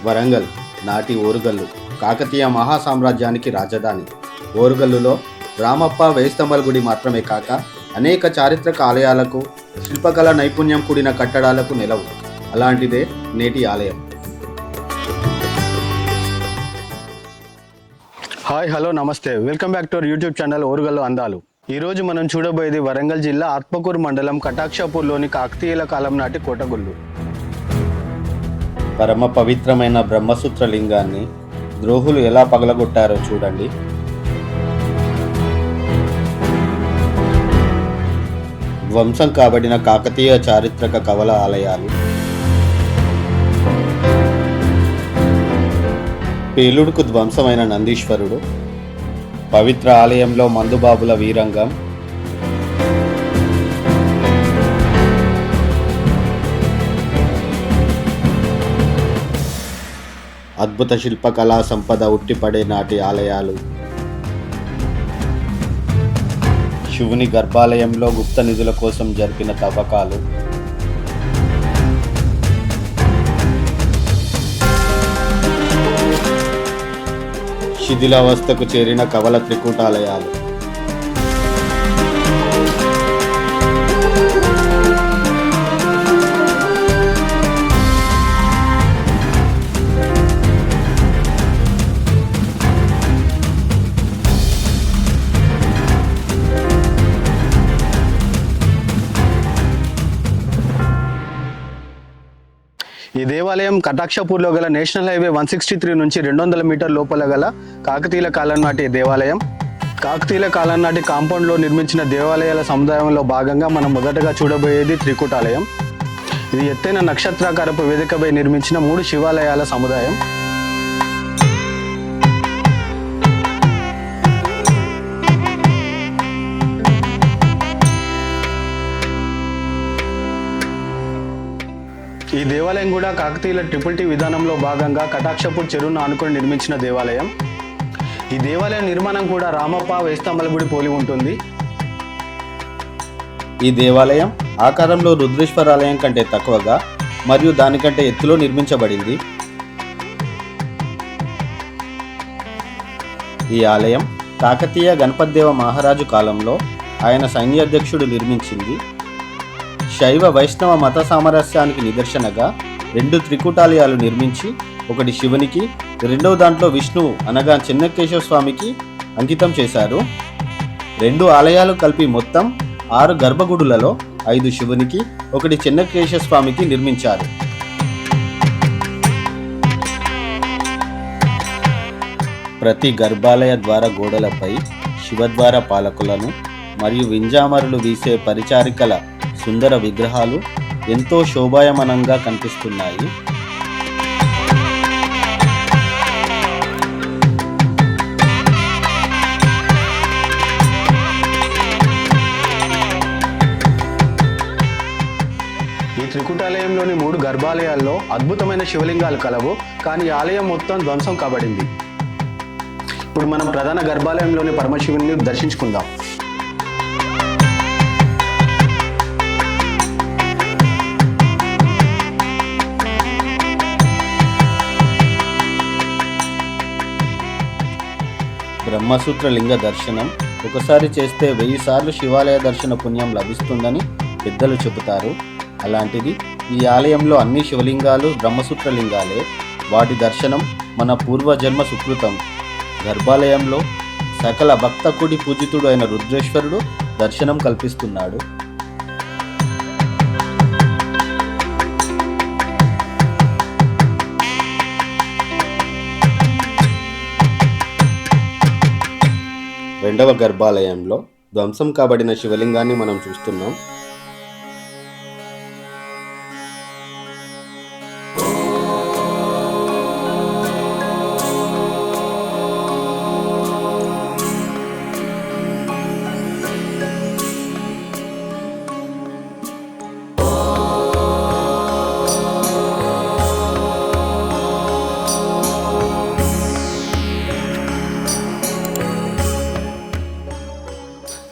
వరంగల్ నాటి ఓరుగల్లు కాకతీయ మహాసామ్రాజ్యానికి రాజధాని. ఓరుగల్లులో రామప్ప వేయిస్తంభాల గుడి మాత్రమే కాక అనేక చారిత్రక ఆలయాలకు, శిల్పకళ నైపుణ్యం కూడిన కట్టడాలకు నెలవు. అలాంటిదే నేటి ఆలయం. హాయ్, హలో, నమస్తే. Welcome back to our YouTube channel Orugallu అందాలు. ఈరోజు మనం చూడబోయేది వరంగల్ జిల్లా ఆత్మకూరు మండలం కటాక్షపూర్లోని కాకతీయుల కాలం నాటి కోటగుళ్ళు. పరమ పవిత్రమైన బ్రహ్మసూత్ర లింగాన్ని ద్రోహులు ఎలా పగలగొట్టారో చూడండి. ధ్వంసం కాబడిన కాకతీయ చారిత్రక కవల ఆలయాలు, పేలుడుకు ధ్వంసమైన నందీశ్వరుడు, పవిత్ర ఆలయంలో మందుబాబుల వీరంగం, అద్భుత శిల్పకళా సంపద ఉట్టిపడే నాటి ఆలయాలు, శివుని గర్భాలయంలో గుప్త నిధుల కోసం జరిపిన తవ్వకాలు, శిథిలావస్థకు చేరిన కవల త్రికూటాలయాలు, ఈ దేవాలయం కటాక్షపూర్లో గల నేషనల్ హైవే 163 నుంచి 200 మీటర్ లోపల గల కాకతీయుల కాలం నాటి దేవాలయం. కాకతీయుల కాలం నాటి కాంపౌండ్లో నిర్మించిన దేవాలయాల సముదాయంలో భాగంగా మనం మొదటగా చూడబోయేది త్రికూటాలయం. ఇది ఎత్తైన నక్షత్రాకారపు వేదికపై నిర్మించిన 3 శివాలయాల సముదాయం. ఈ దేవాలయం కూడా కాకతీయుల ట్రిపుల్ టీ విధానంలో భాగంగా కటాక్షపూర్ చెరువును ఆనుకొని నిర్మించిన దేవాలయం. ఈ దేవాలయం నిర్మాణం కూడా రామప్ప వేయిస్తంభాల గుడి పోలి ఉంటుంది. ఈ దేవాలయం ఆకారంలో రుద్రేశ్వర ఆలయం కంటే తక్కువగా మరియు దానికంటే ఎత్తులో నిర్మించబడింది. ఈ ఆలయం కాకతీయ గణపతిదేవ మహారాజు కాలంలో ఆయన సైన్యాధ్యక్షుడు నిర్మించింది. శైవ వైష్ణవ మత సామరస్యానికి నిదర్శనగా 2 త్రికూటాలయాలు నిర్మించి, ఒకటి శివునికి, రెండవ దాంట్లో విష్ణువు అనగా చెన్నకేశవ స్వామికి అంకితం చేశారు. 2 ఆలయాలు కలిపి మొత్తం 6 గర్భగుడులలో 5 శివునికి, 1 చెన్నకేశవ స్వామికి నిర్మించారు. ప్రతి గర్భాలయ ద్వార గోడలపై శివద్వార పాలకులను మరియు వింజామరులు వీసే పరిచారికల సుందర విగ్రహాలు ఎంతో శోభాయమానంగా కనిపిస్తున్నాయి. ఈ త్రికూటాలయంలోని 3 గర్భాలయాల్లో అద్భుతమైన శివలింగాలు కలవు, కానీ ఈ ఆలయం మొత్తం ధ్వంసం కాబడింది. ఇప్పుడు మనం ప్రధాన గర్భాలయంలోని పరమశివుని దర్శించుకుందాం. బ్రహ్మసూత్ర లింగ దర్శనం ఒకసారి చేస్తే 1000 సార్లు శివాలయ దర్శన పుణ్యం లభిస్తుందని పెద్దలు చెబుతారు. అలాంటిది ఈ ఆలయంలో అన్ని శివలింగాలు బ్రహ్మసూత్ర లింగాలే. వాటి దర్శనం మన పూర్వజన్మ సుకృతం. గర్భాలయంలో సకల భక్తకుడి పూజితుడు అయిన రుద్రేశ్వరుడు దర్శనం కల్పిస్తున్నాడు. రెండవ గర్భాలయంలో ధ్వంసం కాబడిన శివలింగాన్ని మనం చూస్తున్నాం.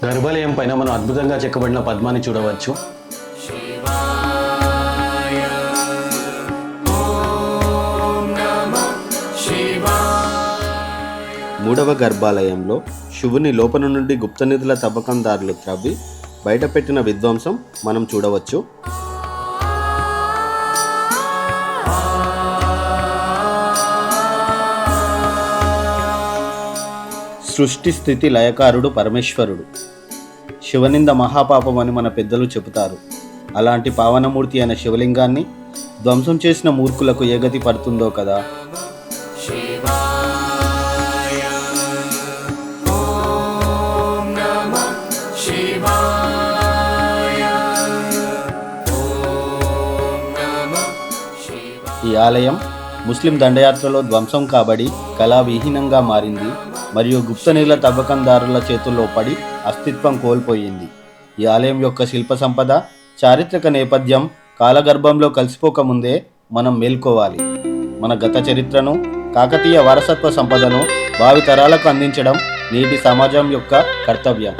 గర్భాలయం పైన మనం అద్భుతంగా చెక్కబడిన పద్మాన్ని చూడవచ్చు. శివాయ ఓం నమః మూడవ గర్భాలయంలో శివుని లోపల నుండి గుప్తనిధుల తవ్వకందారులు త్రవ్వి బయటపెట్టిన విధ్వంసం మనం చూడవచ్చు. సృష్టి స్థితి లయకారుడు పరమేశ్వరుడు. శివనింద మహాపాపం అని మన పెద్దలు చెబుతారు. అలాంటి పావనమూర్తి అయిన శివలింగాన్ని ధ్వంసం చేసిన మూర్ఖులకు ఏ గతి పడుతుందో కదా. ఈ ఆలయం ముస్లిం దండయాత్రలో ధ్వంసం కాబడి కళావిహీనంగా మారింది మరియు గుప్తనిధుల తవ్వకందారుల చేతుల్లో పడి అస్తిత్వం కోల్పోయింది. ఈ ఆలయం యొక్క శిల్ప సంపద, చారిత్రక నేపథ్యం కాలగర్భంలో కలిసిపోకముందే మనం మేల్కోవాలి. మన గత చరిత్రను, కాకతీయ వారసత్వ సంపదను భావి తరాలకు అందించడం నేటి సమాజం యొక్క కర్తవ్యం.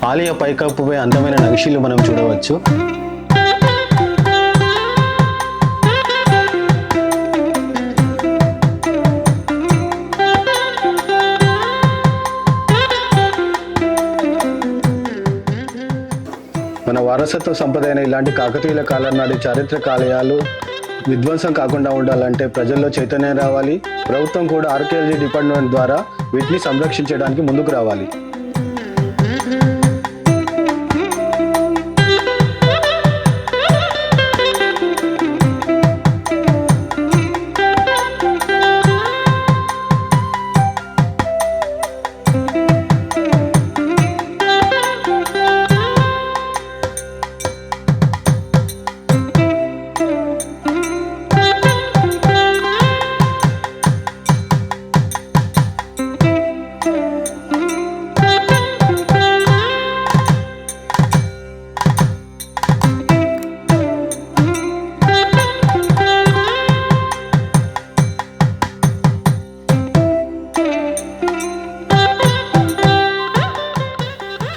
ఆలయ పైకప్పుపై అందమైన నక్షీలు మనం చూడవచ్చు. మన వారసత్వ సంపద అయిన ఇలాంటి కాకతీయుల కాలం నాటి చారిత్రక ఆలయాలు విధ్వంసం కాకుండా ఉండాలంటే ప్రజల్లో చైతన్యం రావాలి. ప్రభుత్వం కూడా ఆర్కియాలజీ డిపార్ట్మెంట్ ద్వారా వీటిని సంరక్షించడానికి ముందుకు రావాలి.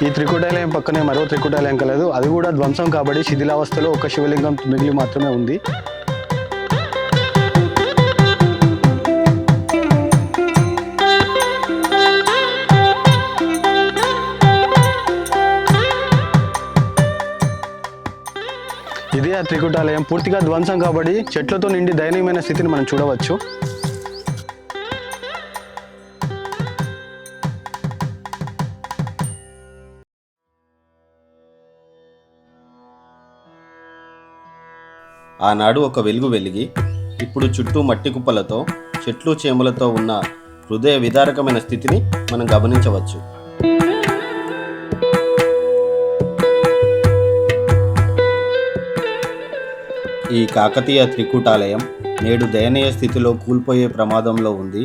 ఈ త్రికూటాలయం పక్కనే మరో త్రికూటాలయం కలదు. అది కూడా ధ్వంసం కాబట్టి శిథిలావస్థలో ఒక శివలింగం మిగిలి మాత్రమే ఉంది. ఇదే ఆ త్రికూటాలయం. పూర్తిగా ధ్వంసం కాబట్టి చెట్లతో నిండి దయనీయమైన స్థితిని మనం చూడవచ్చు. ఆనాడు ఒక వెలుగు వెలిగి ఇప్పుడు చుట్టూ మట్టి కుప్పలతో, చెట్లు చేమలతో ఉన్న హృదయ విదారకమైన స్థితిని మనం గమనించవచ్చు. ఈ కాకతీయ త్రికూటాలయం నేడు దయనీయ స్థితిలో కూల్పోయే ప్రమాదంలో ఉంది.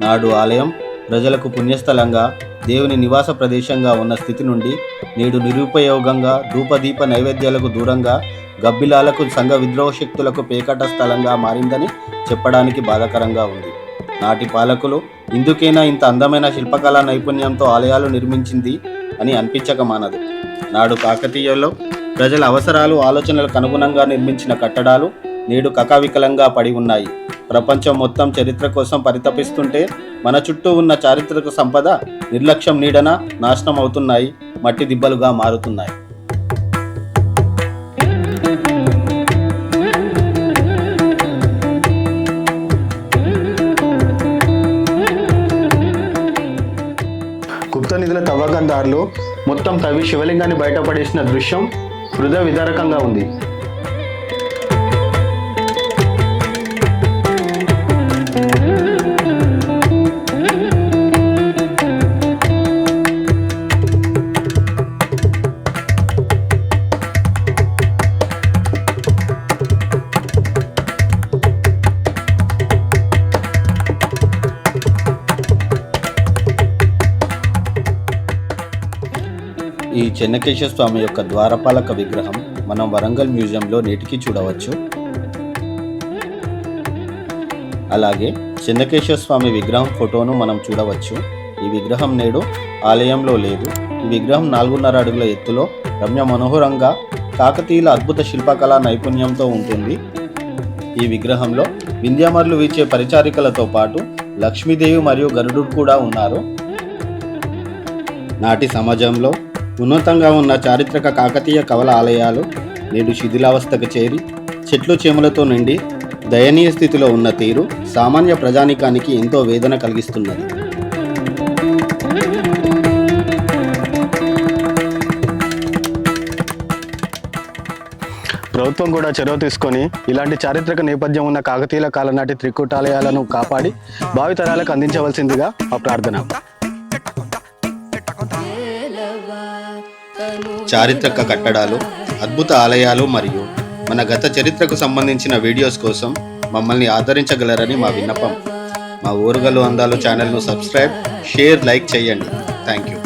నాడు ఆలయం ప్రజలకు పుణ్యస్థలంగా, దేవుని నివాస ప్రదేశంగా ఉన్న స్థితి నుండి నేడు నిరుపయోగంగా, ధూపదీప నైవేద్యాలకు దూరంగా, గబ్బిలాలకు, సంఘ విద్రోహ శక్తులకు పేకట స్థలంగా మారిందని చెప్పడానికి బాధాకరంగా ఉంది. నాటి పాలకులు ఇందుకైనా ఇంత అందమైన శిల్పకళా నైపుణ్యంతో ఆలయాలు నిర్మించింది అని అనిపించక మానదు. నాడు కాకతీయుల్లో ప్రజల అవసరాలు, ఆలోచనలకు అనుగుణంగా నిర్మించిన కట్టడాలు నేడు కకావికలంగా పడి ఉన్నాయి. ప్రపంచం మొత్తం చరిత్ర కోసం పరితపిస్తుంటే మన చుట్టూ ఉన్న చారిత్రక సంపద నిర్లక్ష్యం నీడన నాశనం అవుతున్నాయి, మట్టి దిబ్బలుగా మారుతున్నాయి. గుప్తనిధుల తవ్వకందారులు మొత్తం తవ్వి శివలింగాన్ని బయటపడేసిన దృశ్యం హృదయ విదారకంగా ఉంది. ఈ చెన్నకేశవ స్వామి యొక్క ద్వారపాలక విగ్రహం మనం వరంగల్ మ్యూజియంలో నేటికి చూడవచ్చు. అలాగే చెన్నకేశవ స్వామి విగ్రహం ఫోటోను మనం చూడవచ్చు. ఈ విగ్రహం నేడు ఆలయంలో లేదు. ఈ విగ్రహం 4.5 అడుగుల ఎత్తులో రమ్య మనోహరంగా కాకతీయుల అద్భుత శిల్పకళా నైపుణ్యంతో ఉంటుంది. ఈ విగ్రహంలో వింధ్యామర్లు వీచే పరిచారికలతో పాటు లక్ష్మీదేవి మరియు గరుడు కూడా ఉన్నారు. నాటి సమాజంలో ఉన్నతంగా ఉన్న చారిత్రక కాకతీయ కవల ఆలయాలు నేడు శిథిలావస్థకు చేరి చెట్లు చేమలతో నిండి దయనీయ స్థితిలో ఉన్న తీరు సామాన్య ప్రజానీకానికి ఎంతో వేదన కలిగిస్తున్నది. ప్రభుత్వం కూడా చొరవ తీసుకొని ఇలాంటి చారిత్రక నేపథ్యం ఉన్న కాకతీయుల కాలం నాటి త్రికూటాలయాలను కాపాడి భావితరాలకు అందించవలసిందిగా మా ప్రార్థన. చారిత్రక కట్టడాలు, అద్భుత ఆలయాలు మరియు మన గత చరిత్రకు సంబంధించిన వీడియోస్ కోసం మమ్మల్ని ఆదరించగలరని మా విన్నపం. మా ఓరుగల్లు అందాలు ఛానల్ను సబ్స్క్రైబ్, షేర్, లైక్ చేయండి. Thank you.